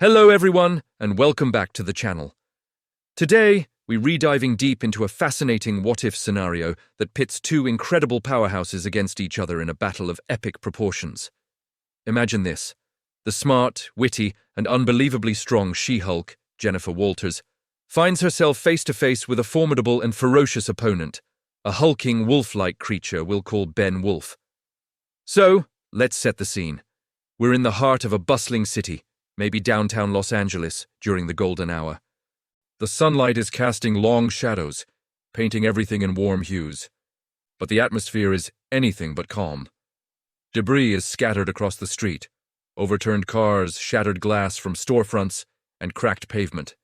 Hello everyone, and welcome back to the channel. Today, we're rediving deep into a fascinating what-if scenario that pits two incredible powerhouses against each other in a battle of epic proportions. Imagine this. The smart, witty, and unbelievably strong She-Hulk, Jennifer Walters, finds herself face-to-face with a formidable and ferocious opponent, a hulking wolf-like creature we'll call Ben Wolf. So, let's set the scene. We're in the heart of a bustling city, maybe downtown Los Angeles, during the golden hour. The sunlight is casting long shadows, painting everything in warm hues. But the atmosphere is anything but calm. Debris is scattered across the street, overturned cars, shattered glass from storefronts, and cracked pavement.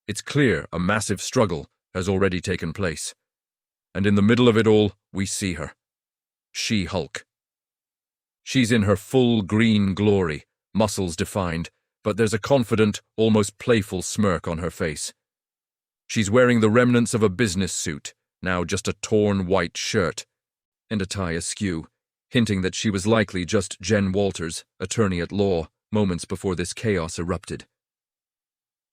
It's clear a massive struggle has already taken place. And in the middle of it all, we see her. She-Hulk. She's in her full green glory, muscles defined, but there's a confident, almost playful smirk on her face. She's wearing the remnants of a business suit, now just a torn white shirt, and a tie askew, hinting that she was likely just Jen Walters, attorney at law, moments before this chaos erupted.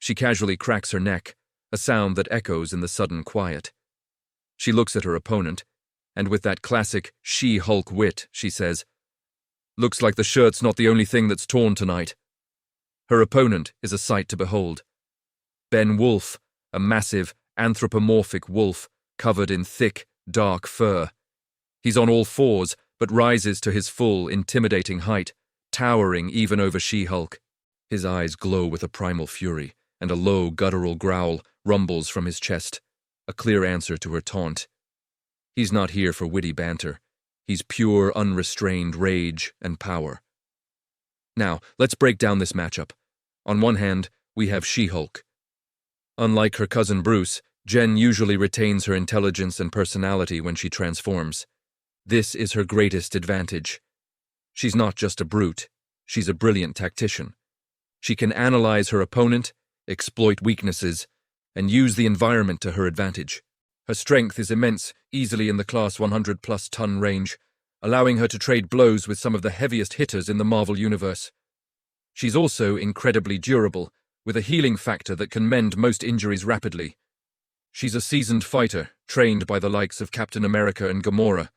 She casually cracks her neck, a sound that echoes in the sudden quiet. She looks at her opponent, and with that classic She-Hulk wit, she says, "Looks like the shirt's not the only thing that's torn tonight." Her opponent is a sight to behold. Ben Wolf, a massive, anthropomorphic wolf covered in thick, dark fur. He's on all fours, but rises to his full, intimidating height, towering even over She-Hulk. His eyes glow with a primal fury, and a low, guttural growl rumbles from his chest, a clear answer to her taunt. He's not here for witty banter. He's pure, unrestrained rage and power. Now, let's break down this matchup. On one hand, we have She-Hulk. Unlike her cousin Bruce, Jen usually retains her intelligence and personality when she transforms. This is her greatest advantage. She's not just a brute, she's a brilliant tactician. She can analyze her opponent, exploit weaknesses, and use the environment to her advantage. Her strength is immense, easily in the class 100-plus ton range, allowing her to trade blows with some of the heaviest hitters in the Marvel Universe. She's also incredibly durable, with a healing factor that can mend most injuries rapidly. She's a seasoned fighter, trained by the likes of Captain America and Gamora.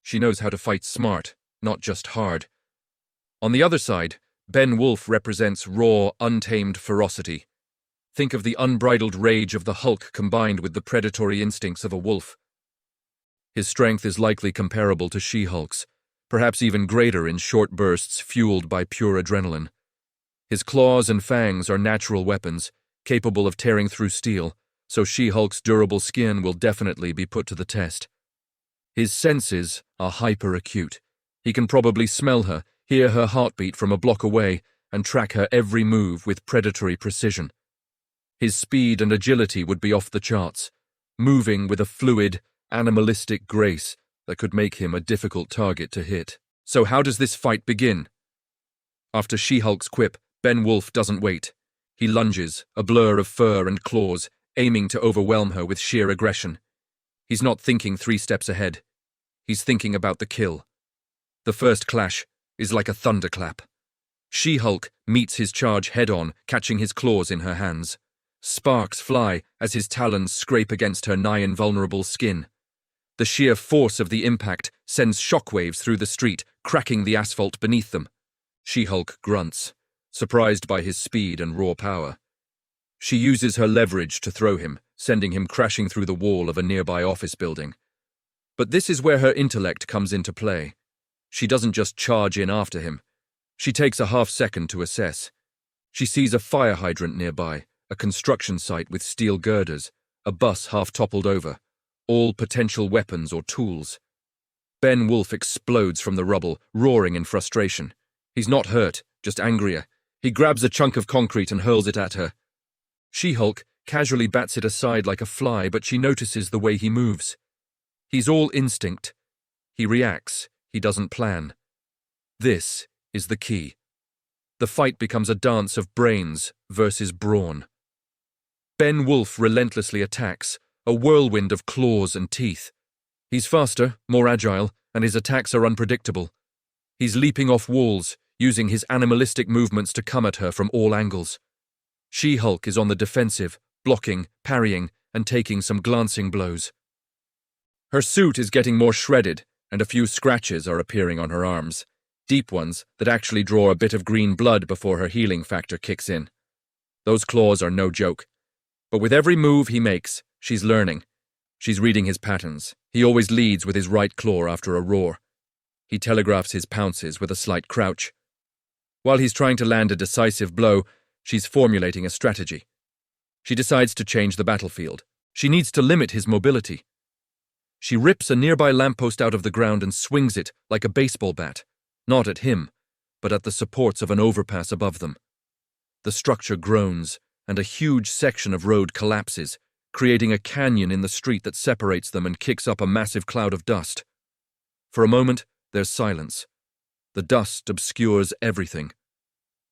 She knows how to fight smart, not just hard. On the other side, Ben Wolf represents raw, untamed ferocity. Think of the unbridled rage of the Hulk combined with the predatory instincts of a wolf. His strength is likely comparable to She-Hulk's, perhaps even greater in short bursts fueled by pure adrenaline. His claws and fangs are natural weapons, capable of tearing through steel, so She-Hulk's durable skin will definitely be put to the test. His senses are hyper-acute. He can probably smell her, hear her heartbeat from a block away, and track her every move with predatory precision. His speed and agility would be off the charts, moving with a fluid, animalistic grace that could make him a difficult target to hit. So how does this fight begin? After She-Hulk's quip, Ben Wolf doesn't wait. He lunges, a blur of fur and claws, aiming to overwhelm her with sheer aggression. He's not thinking 3 steps ahead. He's thinking about the kill. The first clash is like a thunderclap. She-Hulk meets his charge head-on, catching his claws in her hands. Sparks fly as his talons scrape against her nigh-invulnerable skin. The sheer force of the impact sends shockwaves through the street, cracking the asphalt beneath them. She-Hulk grunts, surprised by his speed and raw power. She uses her leverage to throw him, sending him crashing through the wall of a nearby office building. But this is where her intellect comes into play. She doesn't just charge in after him. She takes a half-second to assess. She sees a fire hydrant nearby, a construction site with steel girders, a bus half-toppled over, all potential weapons or tools. Ben Wolf explodes from the rubble, roaring in frustration. He's not hurt, just angrier. He grabs a chunk of concrete and hurls it at her. She-Hulk casually bats it aside like a fly, but she notices the way he moves. He's all instinct. He reacts. He doesn't plan. This is the key. The fight becomes a dance of brains versus brawn. Ben Wolf relentlessly attacks, a whirlwind of claws and teeth. He's faster, more agile, and his attacks are unpredictable. He's leaping off walls, using his animalistic movements to come at her from all angles. She-Hulk is on the defensive, blocking, parrying, and taking some glancing blows. Her suit is getting more shredded, and a few scratches are appearing on her arms, deep ones that actually draw a bit of green blood before her healing factor kicks in. Those claws are no joke. But with every move he makes, she's learning. She's reading his patterns. He always leads with his right claw after a roar. He telegraphs his pounces with a slight crouch. While he's trying to land a decisive blow, she's formulating a strategy. She decides to change the battlefield. She needs to limit his mobility. She rips a nearby lamppost out of the ground and swings it like a baseball bat, not at him, but at the supports of an overpass above them. The structure groans, and a huge section of road collapses, creating a canyon in the street that separates them and kicks up a massive cloud of dust. For a moment, there's silence. The dust obscures everything.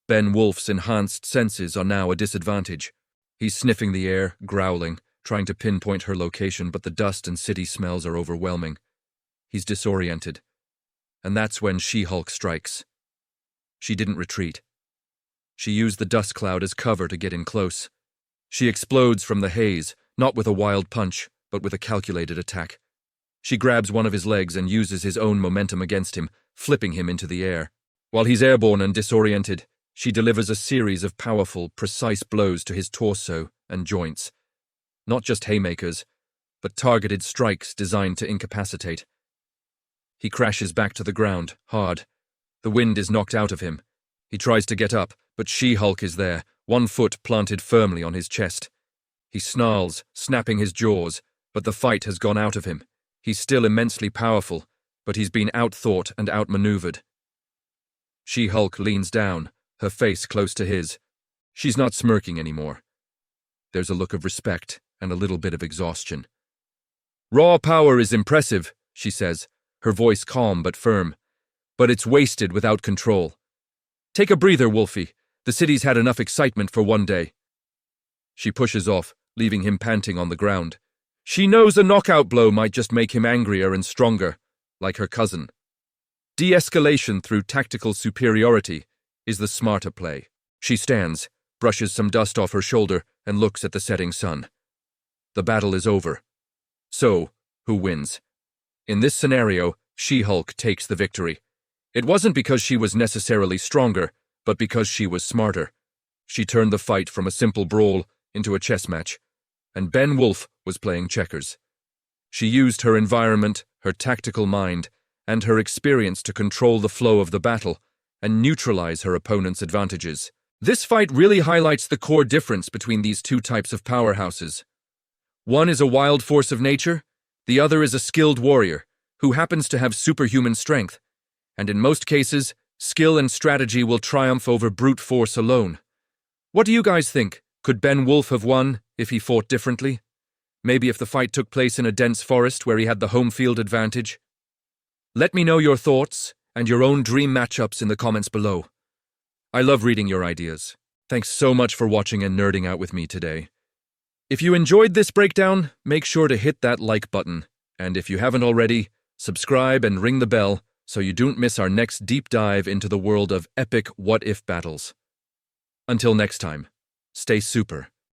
Ben Wolf's enhanced senses are now a disadvantage. He's sniffing the air, growling, trying to pinpoint her location, but the dust and city smells are overwhelming. He's disoriented. And that's when She-Hulk strikes. She didn't retreat. She used the dust cloud as cover to get in close. She explodes from the haze, not with a wild punch, but with a calculated attack. She grabs one of his legs and uses his own momentum against him, flipping him into the air. While he's airborne and disoriented, she delivers a series of powerful, precise blows to his torso and joints. Not just haymakers, but targeted strikes designed to incapacitate. He crashes back to the ground, hard. The wind is knocked out of him. He tries to get up, but She-Hulk is there, one foot planted firmly on his chest. He snarls, snapping his jaws, but the fight has gone out of him. He's still immensely powerful, but he's been outthought and outmaneuvered. She-Hulk leans down, her face close to his. She's not smirking anymore. There's a look of respect and a little bit of exhaustion. "Raw power is impressive," she says, her voice calm but firm. "But it's wasted without control. Take a breather, Wolfie. The city's had enough excitement for one day." She pushes off, leaving him panting on the ground. She knows a knockout blow might just make him angrier and stronger, like her cousin. De-escalation through tactical superiority is the smarter play. She stands, brushes some dust off her shoulder, and looks at the setting sun. The battle is over. So, who wins? In this scenario, She-Hulk takes the victory. It wasn't because she was necessarily stronger, but because she was smarter. She turned the fight from a simple brawl into a chess match, and Ben Wolf was playing checkers. She used her environment, her tactical mind, and her experience to control the flow of the battle and neutralize her opponent's advantages. This fight really highlights the core difference between these two types of powerhouses. One is a wild force of nature, the other is a skilled warrior who happens to have superhuman strength, and in most cases, skill and strategy will triumph over brute force alone. What do you guys think? Could Ben Wolf have won if he fought differently? Maybe if the fight took place in a dense forest where he had the home field advantage? Let me know your thoughts and your own dream matchups in the comments below. I love reading your ideas. Thanks so much for watching and nerding out with me today. If you enjoyed this breakdown, make sure to hit that like button, and if you haven't already, subscribe and ring the bell so you don't miss our next deep dive into the world of epic what-if battles. Until next time, stay super.